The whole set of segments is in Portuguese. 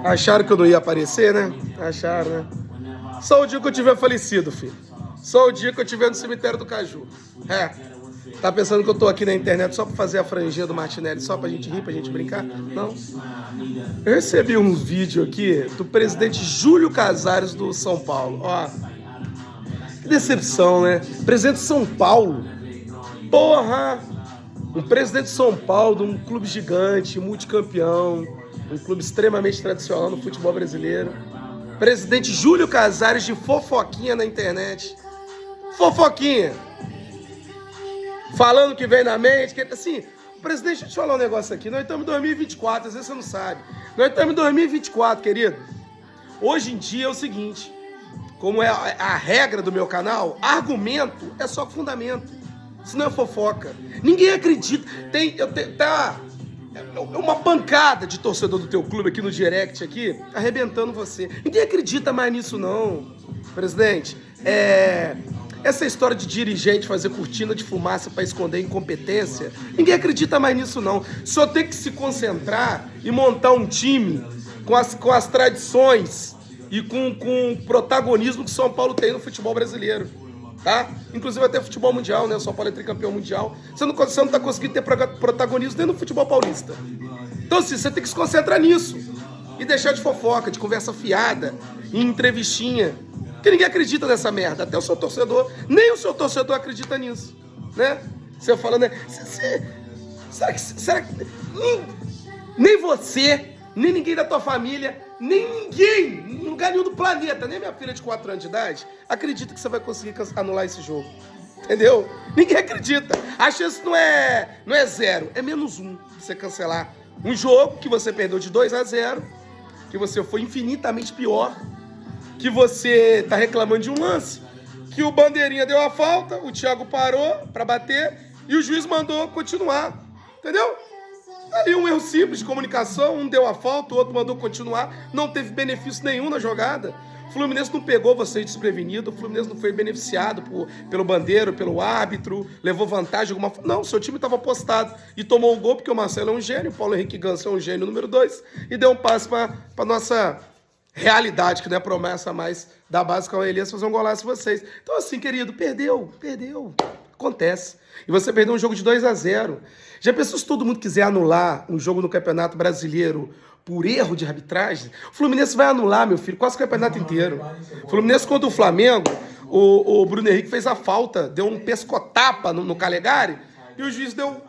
Acharam que eu não ia aparecer, né? Acharam, né? Só o dia que eu tiver falecido, filho. Só o dia que eu tiver no cemitério do Caju. Tá pensando que eu tô aqui na internet só pra fazer a franjinha do Martinelli, só pra gente rir, pra gente brincar? Não. Eu recebi um vídeo aqui do presidente Júlio Casares do São Paulo. Ó, que decepção, né? Presidente de São Paulo. Porra! Um presidente de São Paulo, de um clube gigante, multicampeão, um clube extremamente tradicional no futebol brasileiro. Presidente Júlio Casares de fofoquinha na internet. Fofoquinha! Falando o que vem na mente, que assim, presidente, deixa eu te falar um negócio aqui, nós estamos em 2024, às vezes você não sabe. Nós estamos em 2024, querido. Hoje em dia é o seguinte, como é a regra do meu canal, argumento é só fundamento, isso não é fofoca. Ninguém acredita, tá uma pancada de torcedor do teu clube aqui no direct, aqui, arrebentando você. Ninguém acredita mais nisso não, presidente. Essa história de dirigente fazer cortina de fumaça para esconder incompetência, ninguém acredita mais nisso não. Só tem que se concentrar e montar um time com as tradições e com o protagonismo que o São Paulo tem no futebol brasileiro, tá? Inclusive até futebol mundial, né? O São Paulo é tricampeão mundial. Você não tá conseguindo ter protagonismo nem no futebol paulista. Então assim, você tem que se concentrar nisso e deixar de fofoca, de conversa fiada, em entrevistinha. Porque ninguém acredita nessa merda, até o seu torcedor, nem o seu torcedor acredita nisso, né? Você falando, né? Será que nem você, nem ninguém da tua família, nem ninguém, em lugar nenhum do planeta, nem minha filha de 4 anos de idade, acredita que você vai conseguir anular esse jogo, entendeu? Ninguém acredita. A chance não é 0, é -1 pra você cancelar um jogo que você perdeu de 2-0, que você foi infinitamente pior, que você tá reclamando de um lance, que o Bandeirinha deu a falta, o Thiago parou pra bater e o juiz mandou continuar, entendeu? Ali um erro simples de comunicação, um deu a falta, o outro mandou continuar, não teve benefício nenhum na jogada. O Fluminense não pegou vocês desprevenido, o Fluminense não foi beneficiado pelo bandeiro, pelo árbitro, levou vantagem alguma forma. Não, seu time estava apostado e tomou o gol porque o Marcelo é um gênio, o Paulo Henrique Ganso é um gênio número 2 e deu um passe para nossa realidade, que não é promessa mais da base com a Elias fazer um golaço em vocês. Então assim, querido, perdeu. Acontece. E você perdeu um jogo de 2-0. Já pensou se todo mundo quiser anular um jogo no Campeonato Brasileiro por erro de arbitragem? O Fluminense vai anular, meu filho, quase o campeonato inteiro. O Fluminense contra o Flamengo, o Bruno Henrique fez a falta, deu um pescotapa no Calegari e o juiz deu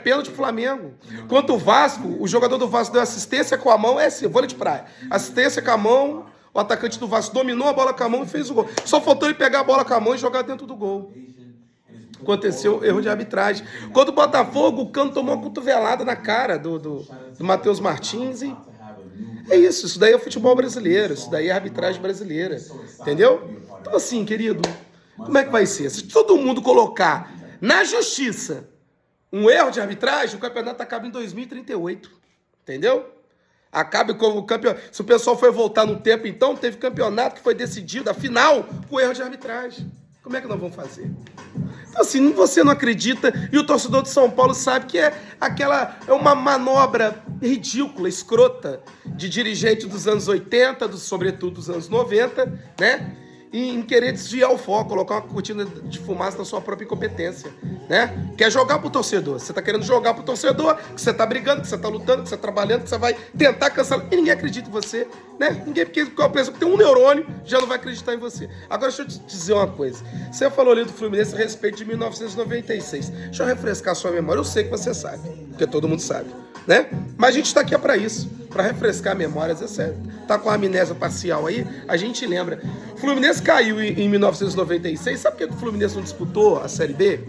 pênalti pro Flamengo. Quanto o Vasco, o jogador do Vasco deu assistência com a mão, assim, vôlei de praia. Assistência com a mão, o atacante do Vasco dominou a bola com a mão e fez o gol. Só faltou ele pegar a bola com a mão e jogar dentro do gol. Aconteceu erro de arbitragem. Quando o Botafogo, o Cano tomou uma cotovelada na cara do Matheus Martins e é isso daí é futebol brasileiro, isso daí é arbitragem brasileira, entendeu? Então assim, querido, como é que vai ser? Se todo mundo colocar na justiça um erro de arbitragem, o campeonato acaba em 2038, entendeu? Acaba como o campeonato. Se o pessoal foi voltar no tempo, então, teve campeonato que foi decidido, a final, com erro de arbitragem. Como é que nós vamos fazer? Então, assim, você não acredita, e o torcedor de São Paulo sabe que é uma manobra ridícula, escrota, de dirigente dos anos 80, sobretudo dos anos 90, né? Em querer desviar o foco, colocar uma cortina de fumaça na sua própria incompetência, né? Quer jogar pro torcedor. Você tá querendo jogar pro torcedor, que você tá brigando, que você tá lutando, que você tá trabalhando, que você vai tentar cancelar. E ninguém acredita em você, né? Ninguém, porque a pessoa que tem um neurônio já não vai acreditar em você. Agora, deixa eu te dizer uma coisa. Você falou ali do Fluminense a respeito de 1996. Deixa eu refrescar a sua memória. Eu sei que você sabe, porque todo mundo sabe, né? Mas a gente tá aqui para isso, para refrescar a memória. Você tá com a amnésia parcial aí, a gente lembra. O Fluminense caiu em 1996. Sabe por que o Fluminense não disputou a Série B?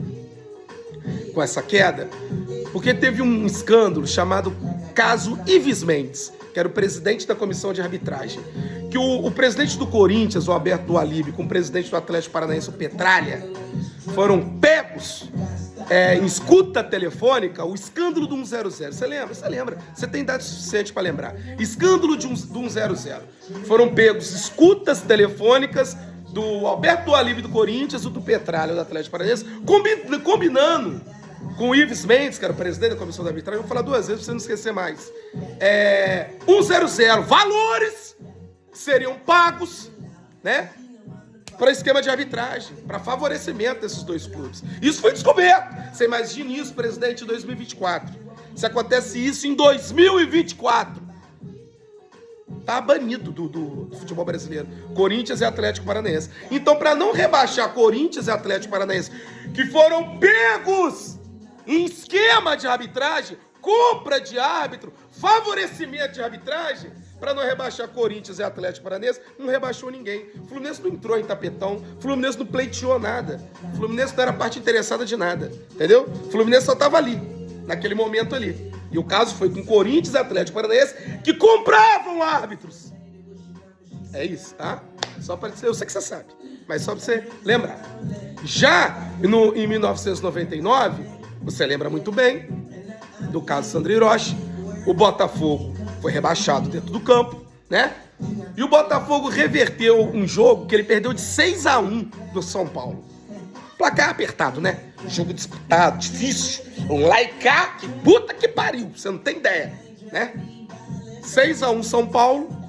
Com essa queda? Porque teve um escândalo chamado caso Ives Mendes, que era o presidente da comissão de arbitragem. Que o presidente do Corinthians, o Alberto do Alibe, com o presidente do Atlético Paranaense, o Petralha, foram pegos em escuta telefônica, o escândalo do 100. Você lembra? Você lembra. Você tem idade suficiente para lembrar. Escândalo do 100. Foram pegos escutas telefônicas do Alberto do Alibe do Corinthians, o do Petralha, do Atlético Paranaense, combinando com o Ives Mendes, que era o presidente da comissão de arbitragem, vou falar duas vezes pra você não esquecer mais. 100, valores seriam pagos, né? Para esquema de arbitragem, para favorecimento desses dois clubes. Isso foi descoberto. Você imagina isso, presidente, em 2024. Se acontece isso em 2024, tá banido do futebol brasileiro. Corinthians e Atlético Paranaense. Então, para não rebaixar Corinthians e Atlético Paranaense, que foram pegos em esquema de arbitragem, compra de árbitro, favorecimento de arbitragem, para não rebaixar Corinthians e Atlético Paranaense, não rebaixou ninguém. O Fluminense não entrou em tapetão, o Fluminense não pleiteou nada, o Fluminense não era parte interessada de nada, entendeu? O Fluminense só estava ali, naquele momento ali. E o caso foi com Corinthians e Atlético Paranaense, que compravam árbitros. É isso, tá? Só para dizer, eu sei que você sabe, mas só para você lembrar. Já em 1999, você lembra muito bem do caso Sandro Hiroshi, o Botafogo foi rebaixado dentro do campo, né? E o Botafogo reverteu um jogo que ele perdeu de 6-1 do São Paulo. Placar apertado, né? Jogo disputado, difícil. Um laica, que puta que pariu, você não tem ideia, né? 6-1 São Paulo.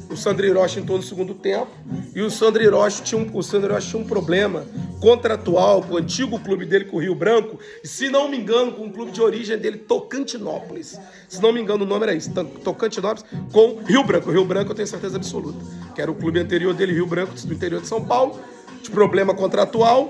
O Sandro Hiroshi entrou no segundo tempo. E o Sandro Hiroshi tinha um problema contratual com o antigo clube dele, com o Rio Branco. E, se não me engano, com o clube de origem dele, Tocantinópolis. Se não me engano, o nome era isso. Tocantinópolis com Rio Branco. O Rio Branco eu tenho certeza absoluta. Que era o clube anterior dele, Rio Branco, do interior de São Paulo. De problema contratual.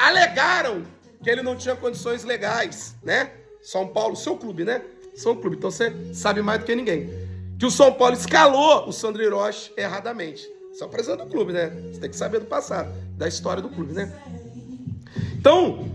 Alegaram que ele não tinha condições legais, né? São Paulo, seu clube, né? São clube. Então você sabe mais do que ninguém. Que o São Paulo escalou o Sandro Hiroshi erradamente. Você é o presidente do clube, né? Você tem que saber do passado, da história do clube, né? Então,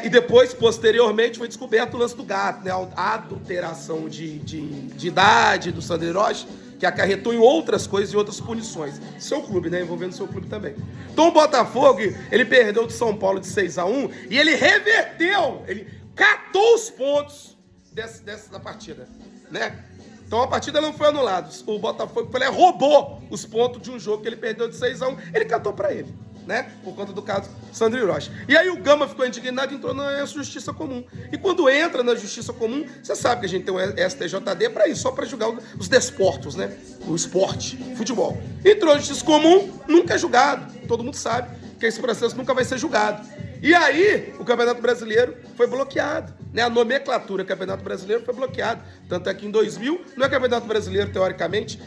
e depois, posteriormente, foi descoberto o lance do gato, né? A adulteração de idade do Sandro Hiroshi, que acarretou em outras coisas e outras punições. Seu clube, né? Envolvendo seu clube também. Então, o Botafogo, ele perdeu do São Paulo de 6-1 e ele reverteu, ele catou os pontos dessa partida, né? Então a partida não foi anulada. O Botafogo roubou os pontos de um jogo que ele perdeu de 6-1. Ele catou pra ele, né? Por conta do caso Sandro Hiroshi. E aí o Gama ficou indignado e entrou na Justiça Comum. E quando entra na Justiça Comum, você sabe que a gente tem um STJD pra isso, só pra julgar os desportos, né? O esporte, futebol. Entrou na Justiça Comum, nunca é julgado. Todo mundo sabe que esse processo nunca vai ser julgado. E aí, o Campeonato Brasileiro foi bloqueado, né? A nomenclatura Campeonato Brasileiro foi bloqueada. Tanto é que em 2000, não é Campeonato Brasileiro, teoricamente,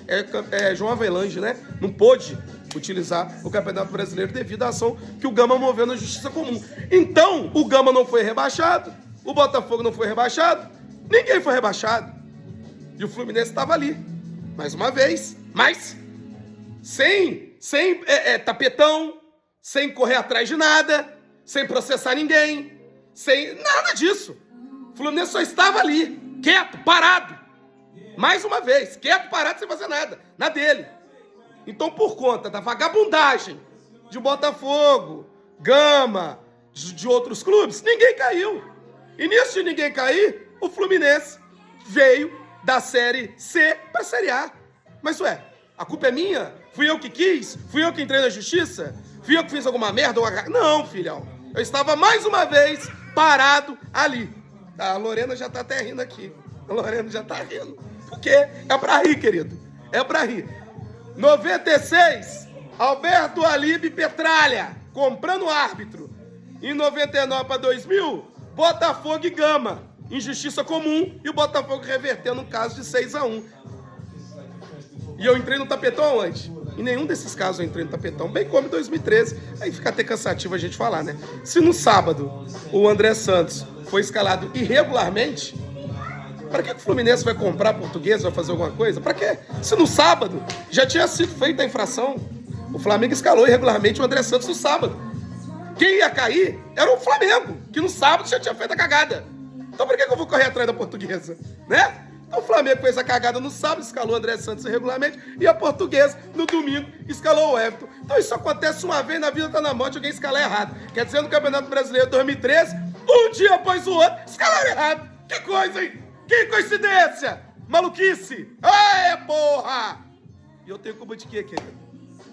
é João Avelange, né? Não pôde utilizar o Campeonato Brasileiro devido à ação que o Gama moveu na Justiça Comum. Então, o Gama não foi rebaixado, o Botafogo não foi rebaixado, ninguém foi rebaixado. E o Fluminense estava ali, mais uma vez, mas sem tapetão, sem correr atrás de nada, sem processar ninguém, sem nada disso. O Fluminense só estava ali, quieto, parado. Mais uma vez, quieto, parado, sem fazer nada, na dele. Então, por conta da vagabundagem de Botafogo, Gama, de outros clubes, ninguém caiu. E nisso de ninguém cair, o Fluminense veio da Série C para a Série A. Mas, a culpa é minha? Fui eu que quis? Fui eu que entrei na justiça? Fui eu que fiz alguma merda? Não, filhão. Eu estava mais uma vez parado ali. A Lorena já tá até rindo aqui. A Lorena já tá rindo. Porque é pra rir, querido. É pra rir. 96, Alberto Alibe Petralha, comprando árbitro. Em 99 para 2000, Botafogo e Gama, em Justiça Comum, e o Botafogo revertendo um caso de 6-1. E eu entrei no tapetão antes. Em nenhum desses casos eu entrei no tapetão, bem como em 2013. Aí fica até cansativo a gente falar, né? Se no sábado o André Santos foi escalado irregularmente, para que o Fluminense vai comprar português, vai fazer alguma coisa? Para quê? Se no sábado já tinha sido feita a infração, o Flamengo escalou irregularmente o André Santos no sábado. Quem ia cair era o Flamengo, que no sábado já tinha feito a cagada. Então por que eu vou correr atrás da portuguesa? Né? Então o Flamengo fez a cagada no sábado, escalou o André Santos irregularmente, e a portuguesa, no domingo, escalou o Everton. Então isso acontece uma vez na vida, tá na morte, alguém escalar errado. Quer dizer, no Campeonato Brasileiro 2013, um dia após o outro, escalaram errado. Que coisa, hein? Que coincidência! Maluquice! Aê, porra! E eu tenho culpa de quê, querido?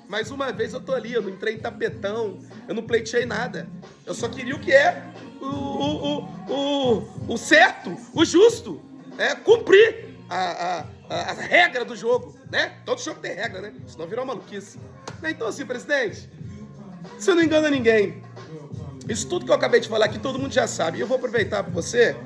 Mais uma vez eu tô ali, eu não entrei em tapetão, eu não pleiteei nada. Eu só queria o que é o certo, o justo, né? Cumprir a regra do jogo, né? Todo jogo tem regra, né? Senão virou uma maluquice. Então assim, presidente, você não engana ninguém. Isso tudo que eu acabei de falar aqui, todo mundo já sabe. E eu vou aproveitar para você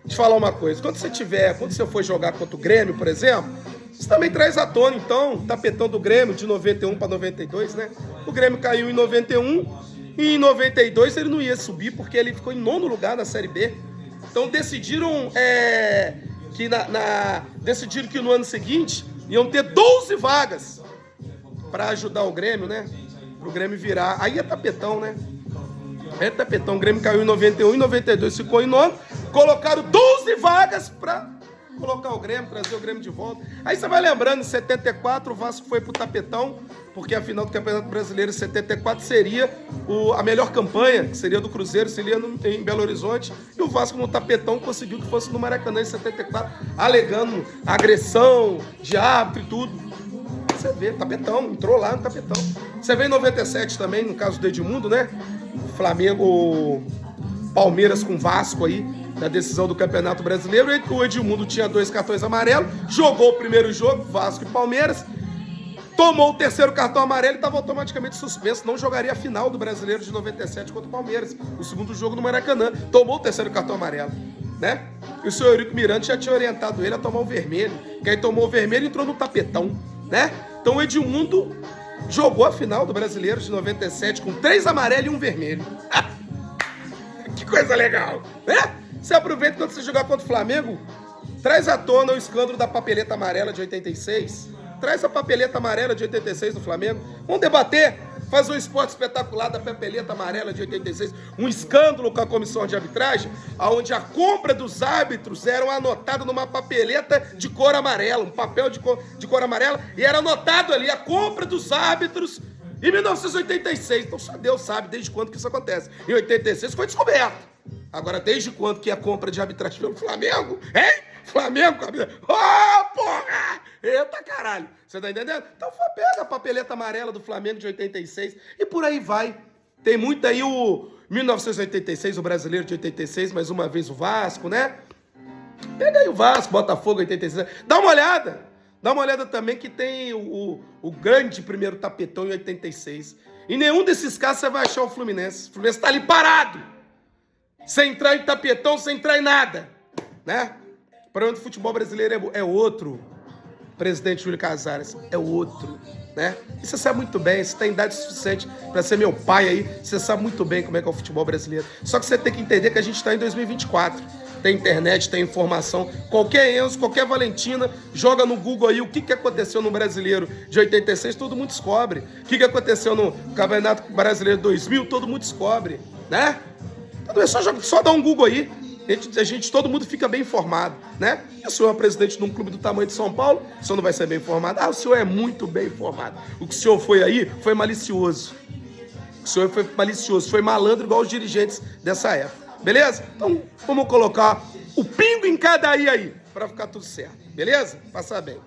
te falar uma coisa. Quando você for jogar contra o Grêmio, por exemplo, você também traz à tona, então, o tapetão do Grêmio de 91 para 92, né? O Grêmio caiu em 91 e em 92 ele não ia subir porque ele ficou em 9º lugar na Série B. Então decidiram decidiram que no ano seguinte iam ter 12 vagas para ajudar o Grêmio, né? Para o Grêmio virar. Aí é tapetão, né? É tapetão. O Grêmio caiu em 91 e 92 ficou em 9º. Colocaram 12 vagas para colocar o Grêmio, trazer o Grêmio de volta. Aí você vai lembrando, em 74 o Vasco foi pro tapetão, porque a final do Campeonato Brasileiro em 74 seria a melhor campanha, que seria do Cruzeiro, seria em Belo Horizonte, e o Vasco no tapetão conseguiu que fosse no Maracanã em 74, alegando agressão de árbitro e tudo. Você vê, tapetão, entrou lá no tapetão. Você vê em 97 também, no caso do Edmundo, né? Flamengo, Palmeiras com Vasco aí, na decisão do Campeonato Brasileiro. O Edmundo tinha 2 cartões amarelos, jogou o primeiro jogo, Vasco e Palmeiras, tomou o 3º cartão amarelo e estava automaticamente suspenso, não jogaria a final do Brasileiro de 97 contra o Palmeiras, o segundo jogo no Maracanã, tomou o 3º cartão amarelo, né? E o senhor Eurico Miranda já tinha orientado ele a tomar o vermelho, que aí tomou o vermelho e entrou no tapetão, né? Então o Edmundo jogou a final do Brasileiro de 97 com 3 amarelos e 1 vermelho. Que coisa legal, né? Você aproveita quando você jogar contra o Flamengo, traz à tona o escândalo da papeleta amarela de 86. Traz a papeleta amarela de 86 do Flamengo. Vamos debater, fazer um esporte espetacular da papeleta amarela de 86. Um escândalo com a comissão de arbitragem, onde a compra dos árbitros era anotada numa papeleta de cor amarela, um papel de cor amarela, e era anotado ali a compra dos árbitros em 1986. Então só Deus sabe desde quando que isso acontece. Em 86 foi descoberto. Agora, desde quando que é a compra de arbitragem pelo Flamengo? Hein? Flamengo? Oh, porra! Eita, caralho! Você tá entendendo? Então, pega a papeleta amarela do Flamengo de 86 e por aí vai. Tem muito aí o 1986, o Brasileiro de 86, mais uma vez o Vasco, né? Pega aí o Vasco, Botafogo 86. Dá uma olhada. Dá uma olhada também que tem o grande primeiro tapetão em 86. Em nenhum desses casos você vai achar o Fluminense. O Fluminense tá ali parado. Sem entrar em tapetão, sem entrar em nada, né? O problema do futebol brasileiro é outro, presidente Júlio Casares, é outro, né? E você sabe muito bem, você tem idade suficiente para ser meu pai aí, você sabe muito bem como é que é o futebol brasileiro. Só que você tem que entender que a gente está em 2024, tem internet, tem informação, qualquer Enzo, qualquer Valentina, joga no Google aí o que aconteceu no Brasileiro de 86, todo mundo descobre. O que aconteceu no Campeonato Brasileiro de 2000, todo mundo descobre, né? Então é só dar um Google aí, todo mundo fica bem informado, né? E o senhor é presidente de um clube do tamanho de São Paulo, o senhor não vai ser bem informado? Ah, o senhor é muito bem informado. O que o senhor foi aí foi malicioso. O senhor foi malicioso, foi malandro igual os dirigentes dessa época, beleza? Então vamos colocar o pingo em cada aí, para ficar tudo certo, beleza? Passa bem.